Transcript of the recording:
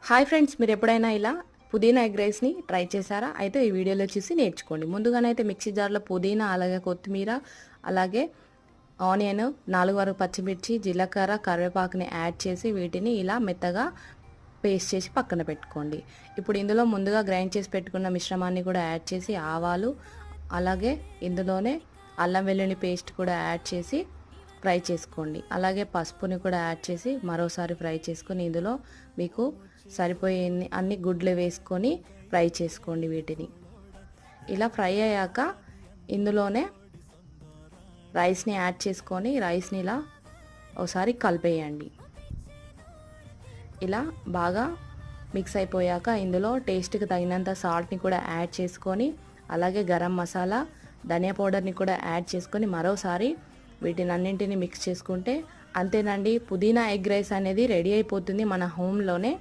Hi friends, మీరు ఎప్పుడైనా ఇలా పుదీనా ఎగ్ రైస్ని ట్రై చేశారా? అయితే ఈ వీడియోలో చూసి నేర్చుకోండి. ముందుగానైతే మిక్సీ జార్లో పుదీనా, అలాగే కొత్తిమీర, అలాగే ఆనియన్, 4 వరకు పచ్చిమిర్చి, జీలకర్ర, కరివేపాకుని యాడ్ చేసి వీటిని ఇలా మెత్తగా పేస్ట్ చేసి పక్కన పెట్టుకోండి. ఇప్పుడు ఇందులో ముందుగా గ్రైండ్ చేసి పెట్టుకున్న మిశ్రమాన్ని కూడా యాడ్ చేసి ఆవాలు, అలాగే ఇందులోనే అల్లం వెల్లుల్లి పేస్ట్ కూడా యాడ్ చేసి ఫ్రై చేసుకోండి. అలాగే పసుపుని కూడా యాడ్ చేసి మరోసారి ఫ్రై చేసుకొని ఇందులో మీకు సరిపోయే అన్ని గుడ్లు వేసుకొని ఫ్రై చేసుకోండి. వీటిని ఇలా ఫ్రై అయ్యాక ఇందులోనే రైస్ని యాడ్ చేసుకొని రైస్ని ఇలా ఒకసారి కలిపేయండి. ఇలా బాగా మిక్స్ అయిపోయాక ఇందులో టేస్ట్కి తగినంత సాల్ట్ని కూడా యాడ్ చేసుకొని అలాగే గరం మసాలా, ధనియా పౌడర్ని కూడా యాడ్ చేసుకొని మరోసారి వీటిని అన్నింటినీ మిక్స్ చేసుకుంటే అంతేనండి, పుదీనా ఎగ్ రైస్ అనేది రెడీ అయిపోతుంది మన హోమ్లోనే.